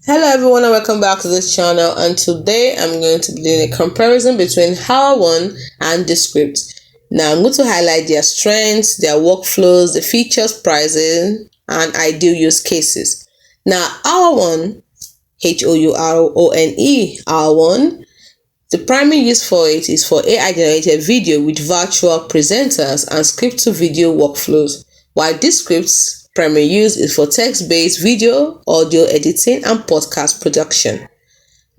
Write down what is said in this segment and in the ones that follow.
Hello everyone and welcome back to this channel, and today I'm going to be doing a comparison between HOUR ONE and Descript. Now I'm going to highlight their strengths, their workflows, the features, pricing, and ideal use cases. Now HOUR ONE, HOURONE, HOUR ONE, the primary use for it is for AI generated video with virtual presenters and script to video workflows, while Descript's primary use is for text-based video, audio editing, and podcast production.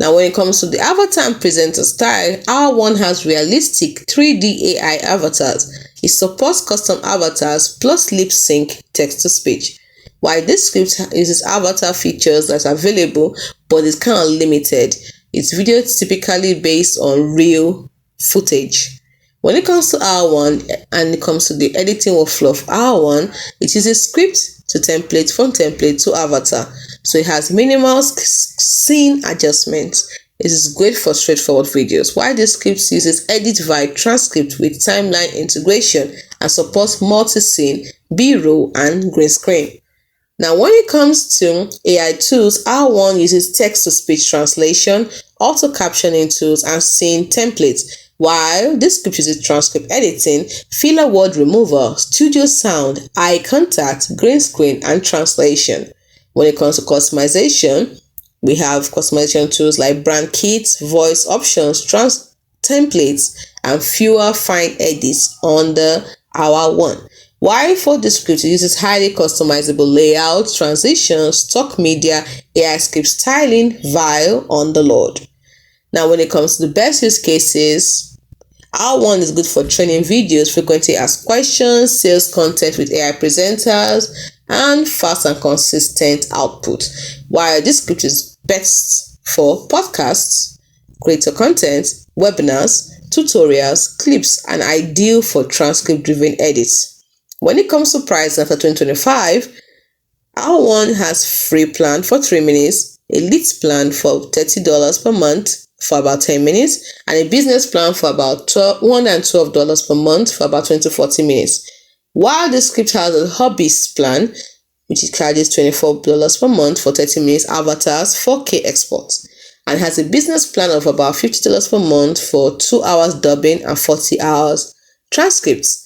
Now, when it comes to the avatar and presenter style, HOUR ONE has realistic 3D AI avatars. It supports custom avatars plus lip sync text-to-speech, while Descript uses avatar features that are available but is kind of limited. Its video is typically based on real footage. When it comes to HOUR ONE and it comes to the editing workflow of HOUR ONE, it uses script to template, from template to avatar. So it has minimal scene adjustments. It is great for straightforward videos, while Descript uses edit via transcript with timeline integration and supports multi-scene, B-roll, and green screen. Now, when it comes to AI tools, HOUR ONE uses text-to-speech translation, auto captioning tools, and scene templates, while Descript uses transcript editing, filler word removal, studio sound, eye contact, green screen, and translation. When it comes to customization, we have customization tools like brand kits, voice options, templates, and fewer fine edits under HOUR ONE. While for Descript, it uses highly customizable layouts, transitions, stock media, AI script styling via on the load. Now, when it comes to the best use cases, HOUR ONE is good for training videos, frequently asked questions, sales content with AI presenters, and fast and consistent output. While Descript is best for podcasts, creator content, webinars, tutorials, clips, and ideal for transcript-driven edits. When it comes to price after 2025, HOUR ONE has free plan for 3 minutes, elite plan for $30 per month for about 10 minutes, and a business plan for about $112 per month for about 20 to 40 minutes. While Descript has a hobbyist plan, which charges $24 per month for 30 minutes avatars, 4K exports, and has a business plan of about $50 per month for 2 hours dubbing and 40 hours transcripts.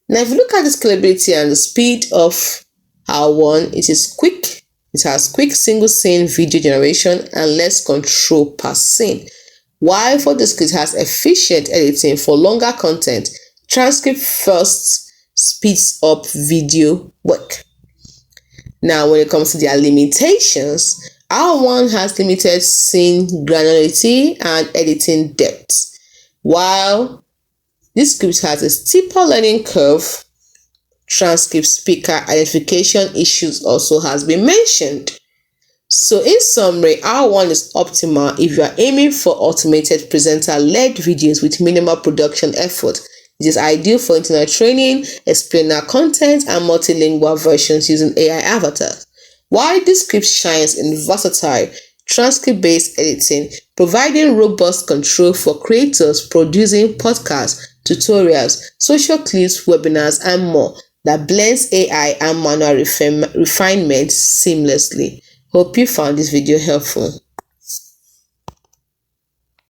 Now, if you look at the scalability and the speed of HOUR ONE, it is quick. It has quick single scene video generation and less control per scene. While for Descript has efficient editing for longer content, transcript first speeds up video work. Now, when it comes to their limitations, HOUR ONE has limited scene granularity and editing depth, while Descript has a steeper learning curve. Transcript speaker identification issues also has been mentioned. So in summary, HOUR ONE is optimal if you are aiming for automated presenter-led videos with minimal production effort. It is ideal for internet training, explainer content, and multilingual versions using AI avatars. While Descript shines in versatile transcript-based editing, providing robust control for creators producing podcasts, tutorials, social clips, webinars, and more that blends AI and manual refinement seamlessly. Hope you found this video helpful.